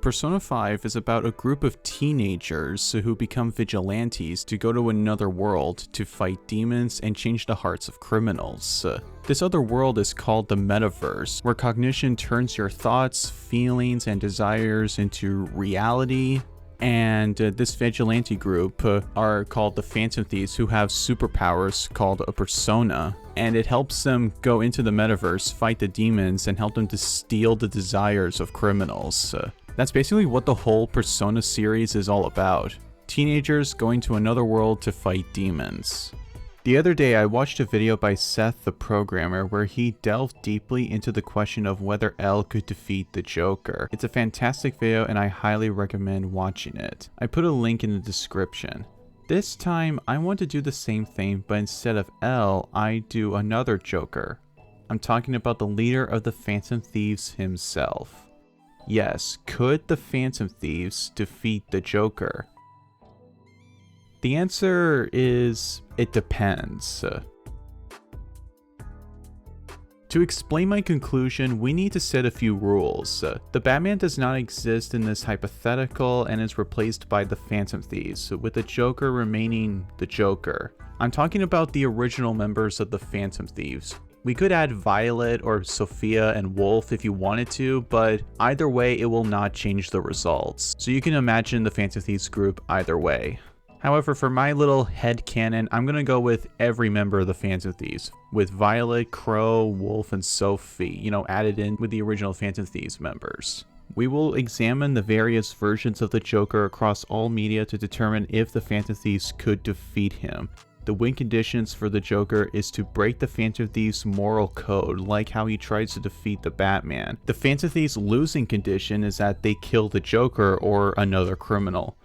Persona 5 is about a group of teenagers who become vigilantes to go to another world to fight demons and change the hearts of criminals. This other world is called the Metaverse, where cognition turns your thoughts, feelings, and desires into reality. And this vigilante group are called the Phantom Thieves, who have superpowers called a persona. And it helps them go into the metaverse, fight the demons, and help them to steal the desires of criminals. That's basically what the whole Persona series is all about. Teenagers going to another world to fight demons. The other day I watched a video by Seth the Programmer where he delved deeply into the question of whether L could defeat the Joker. It's a fantastic video and I highly recommend watching it. I put a link in the description. This time I want to do the same thing, but instead of L, I do another Joker. I'm talking about the leader of the Phantom Thieves himself. Yes, could the Phantom Thieves defeat the Joker? The answer is, it depends. To explain my conclusion, we need to set a few rules. The Batman does not exist in this hypothetical and is replaced by the Phantom Thieves, with the Joker remaining the Joker. I'm talking about the original members of the Phantom Thieves. We could add Violet or Sophia and Wolf if you wanted to, but either way it will not change the results. So you can imagine the Phantom Thieves group either way. However, for my little headcanon, I'm gonna go with every member of the Phantom Thieves, with Violet, Crow, Wolf, and Sophie, added in with the original Phantom Thieves members. We will examine the various versions of the Joker across all media to determine if the Phantom Thieves could defeat him. The win conditions for the Joker is to break the Phantom Thieves' moral code, like how he tries to defeat the Batman. The Phantom Thieves' losing condition is that they kill the Joker or another criminal.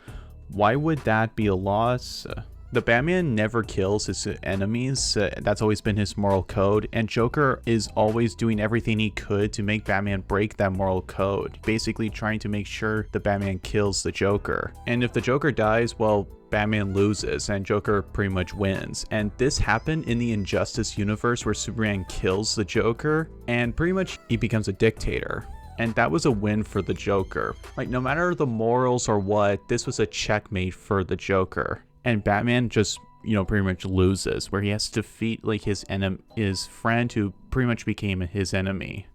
Why would that be a loss? The Batman never kills his enemies, that's always been his moral code, and Joker is always doing everything he could to make Batman break that moral code, basically trying to make sure the Batman kills the Joker. And if the Joker dies, well, Batman loses and Joker pretty much wins. And this happened in the Injustice universe where Superman kills the Joker and pretty much he becomes a dictator. And that was a win for the Joker. Like, no matter the morals or what, this was a checkmate for the Joker. And Batman just, pretty much loses, where he has to defeat his friend who pretty much became his enemy.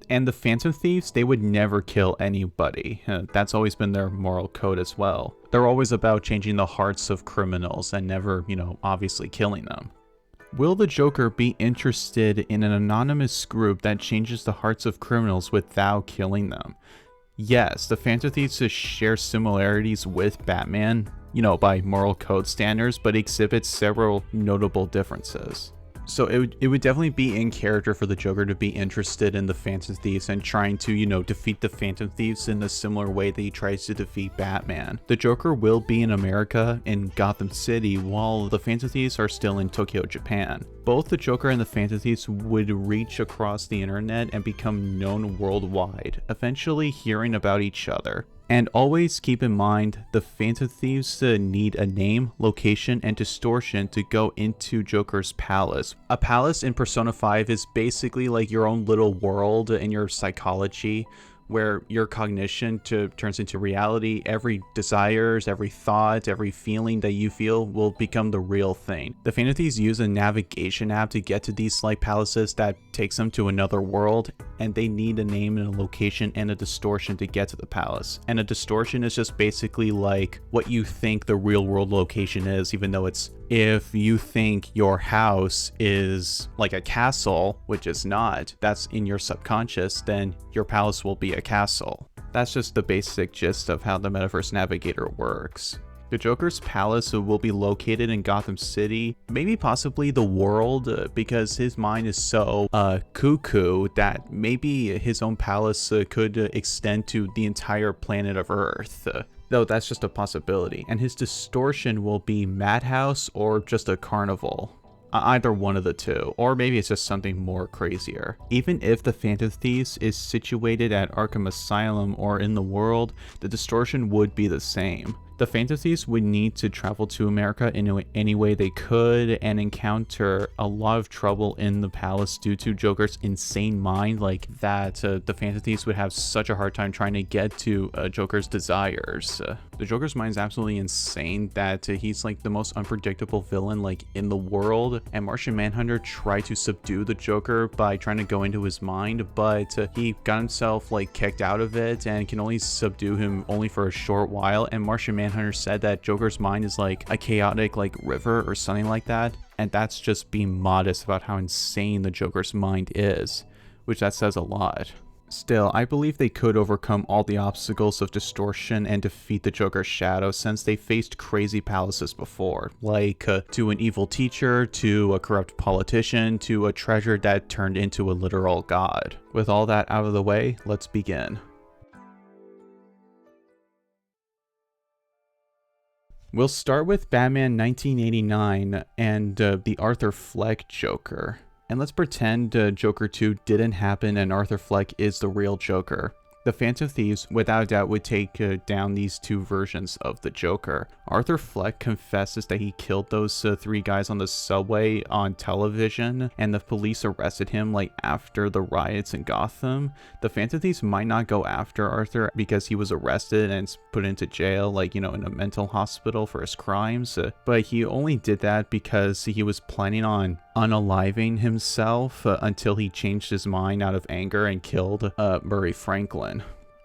And the Phantom Thieves, they would never kill anybody. That's always been their moral code as well. They're always about changing the hearts of criminals and never, obviously killing them. Will the Joker be interested in an anonymous group that changes the hearts of criminals without killing them? Yes, the Phantom Thieves share similarities with Batman, by moral code standards, but exhibits several notable differences. So it would definitely be in character for the Joker to be interested in the Phantom Thieves and trying to, defeat the Phantom Thieves in a similar way that he tries to defeat Batman. The Joker will be in America, in Gotham City, while the Phantom Thieves are still in Tokyo, Japan. Both the Joker and the Phantom Thieves would reach across the internet and become known worldwide, eventually hearing about each other. And always keep in mind, the Phantom Thieves need a name, location, and distortion to go into Joker's palace. A palace in Persona 5 is basically like your own little world in your psychology, where your cognition turns into reality. Every desires, every thought, every feeling that you feel will become the real thing. The Phantom Thieves use a navigation app to get to these palaces that takes them to another world, and they need a name and a location and a distortion to get to the palace. And a distortion is just basically like what you think the real world location is, even though it's, if you think your house is like a castle, which is not, that's in your subconscious, then your palace will be a castle. That's just the basic gist of how the Metaverse Navigator works. The Joker's palace will be located in Gotham City, maybe possibly the world, because his mind is so cuckoo that maybe his own palace could extend to the entire planet of Earth. Though that's just a possibility. And his distortion will be Madhouse or just a carnival. Either one of the two, or maybe it's just something more crazier. Even if the Phantom Thieves is situated at Arkham Asylum or in the world, the distortion would be the same. The Phantom Thieves would need to travel to America in any way they could and encounter a lot of trouble in the palace due to Joker's insane mind, like that the Phantom Thieves would have such a hard time trying to get to Joker's desires. The Joker's mind is absolutely insane that he's like the most unpredictable villain like in the world, and Martian Manhunter tried to subdue the Joker by trying to go into his mind, but he got himself like kicked out of it and can only subdue him only for a short while. And Martian Manhunter said that Joker's mind is like a chaotic like river or something like that, and that's just being modest about how insane the Joker's mind is, which that says a lot. Still, I believe they could overcome all the obstacles of distortion and defeat the Joker's shadow, since they faced crazy palaces before, like to an evil teacher, to a corrupt politician, to a treasure that turned into a literal god. With all that out of the way, let's begin. We'll start with Batman 1989 and the Arthur Fleck Joker. And let's pretend Joker 2 didn't happen and Arthur Fleck is the real Joker. The Phantom Thieves, without a doubt, would take down these two versions of the Joker. Arthur Fleck confesses that he killed those three guys on the subway on television, and the police arrested him like after the riots in Gotham. The Phantom Thieves might not go after Arthur because he was arrested and put into jail, like, you know, in a mental hospital for his crimes, but he only did that because he was planning on unaliving himself until he changed his mind out of anger and killed Murray Franklin.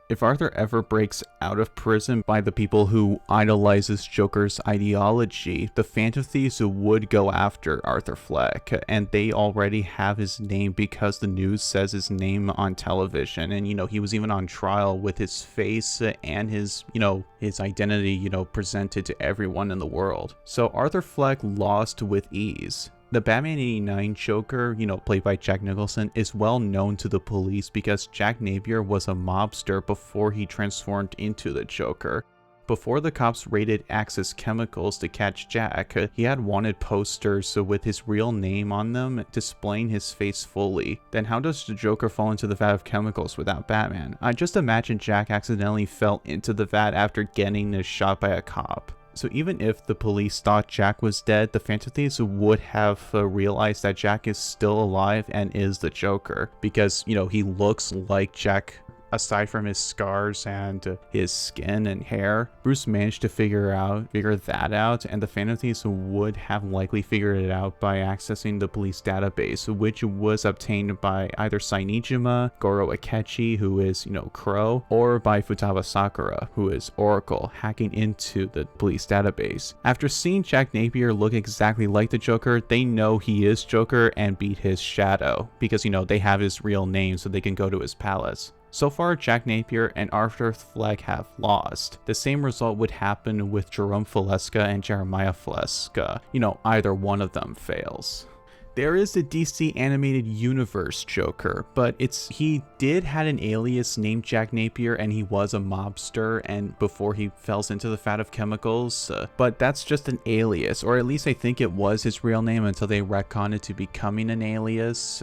If Arthur ever breaks out of prison by the people who idolizes Joker's ideology, the Phantom Thieves would go after Arthur Fleck, and they already have his name because the news says his name on television, and, you know, he was even on trial with his face and his, you know, his identity, you know, presented to everyone in the world. So Arthur Fleck lost with ease. The Batman 89 Joker, you know, played by Jack Nicholson, is well known to the police because Jack Napier was a mobster before he transformed into the Joker. Before the cops raided Axis Chemicals to catch Jack, he had wanted posters with his real name on them, displaying his face fully. Then how does the Joker fall into the vat of chemicals without Batman? I just imagine Jack accidentally fell into the vat after getting shot by a cop. So even if the police thought Jack was dead, the Phantom Thieves would have realized that Jack is still alive and is the Joker, because, you know, he looks like Jack aside from his scars and his skin and hair. Bruce managed to figure that out, and the Phantom Thieves would have likely figured it out by accessing the police database, which was obtained by either Sainijima, Goro Akechi, who is, you know, Crow, or by Futaba Sakura, who is Oracle, hacking into the police database. After seeing Jack Napier look exactly like the Joker, they know he is Joker and beat his shadow, because, you know, they have his real name so they can go to his palace. So far, Jack Napier and Arthur Fleck have lost. The same result would happen with Jerome Valeska and Jeremiah Valeska. You know, either one of them fails. There is the DC Animated Universe Joker, but he did had an alias named Jack Napier, and he was a mobster and before he falls into the vat of chemicals, but that's just an alias, or at least I think it was his real name until they retconned it to becoming an alias.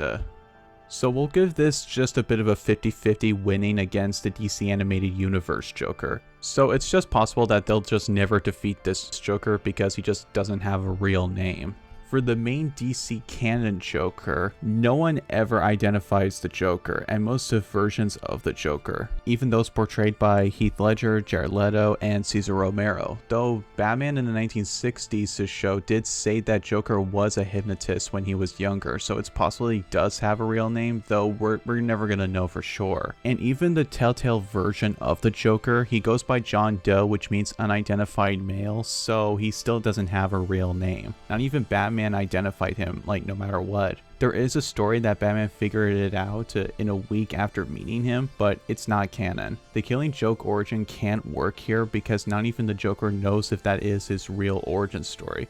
So we'll give this just a bit of a 50-50 winning against the DC Animated Universe Joker. So it's just possible that they'll just never defeat this Joker because he just doesn't have a real name. For the main DC canon Joker, no one ever identifies the Joker, and most of versions of the Joker, even those portrayed by Heath Ledger, Jared Leto, and Cesar Romero. Though Batman in the 1960s show did say that Joker was a hypnotist when he was younger, so it's possible he does have a real name, though we're never gonna know for sure. And even the Telltale version of the Joker, he goes by John Doe, which means unidentified male, so he still doesn't have a real name. Not even Batman identified him, like, no matter what. There is a story that Batman figured it out in a week after meeting him, but it's not canon. The Killing Joke origin can't work here because not even the Joker knows if that is his real origin story.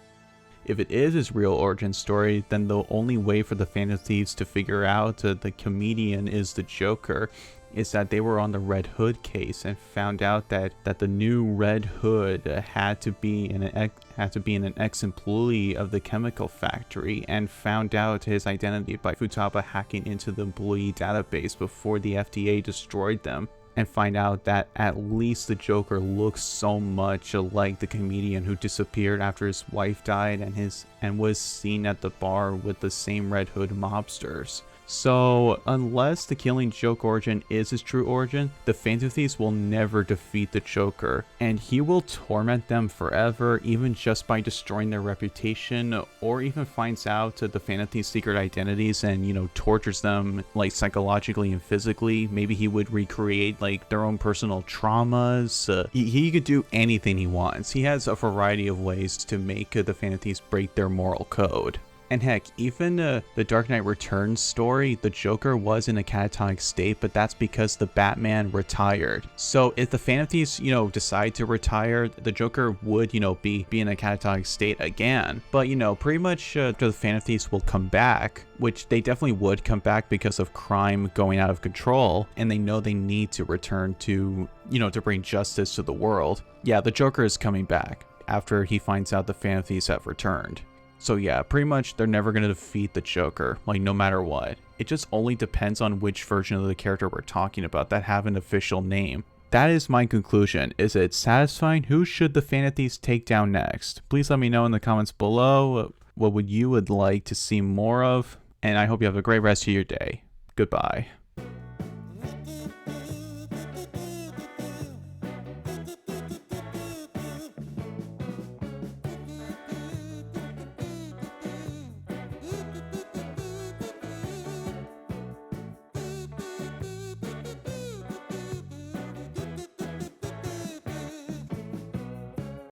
If it is his real origin story, then the only way for the Phantom Thieves to figure out the comedian is the Joker is that they were on the Red Hood case and found out that the new Red Hood had to be an ex-employee of the chemical factory, and found out his identity by Futaba hacking into the employee database before the FDA destroyed them. and find out that at least the Joker looks so much like the comedian who disappeared after his wife died and was seen at the bar with the same Red Hood mobsters. So, unless the Killing Joke origin is his true origin, the Phantom Thieves will never defeat the Joker, and he will torment them forever, even just by destroying their reputation, or even finds out the Phantom Thieves' secret identities and, tortures them, like, psychologically and physically. Maybe he would recreate, like, their own personal traumas. He could do anything he wants. He has a variety of ways to make the Phantom Thieves break their moral code. And heck, even the Dark Knight Returns story, the Joker was in a catatonic state, but that's because the Batman retired. So if the Phantom Thieves, decide to retire, the Joker would, be in a catatonic state again. But, pretty much the Phantom Thieves will come back, which they definitely would come back because of crime going out of control, and they know they need to return to, to bring justice to the world. Yeah, the Joker is coming back after he finds out the Phantom Thieves have returned. So yeah, pretty much they're never going to defeat the Joker, like no matter what. It just only depends on which version of the character we're talking about that have an official name. That is my conclusion. Is it satisfying? Who should the Phantom Thieves take down next? Please let me know in the comments below. What would you like to see more of? And I hope you have a great rest of your day. Goodbye.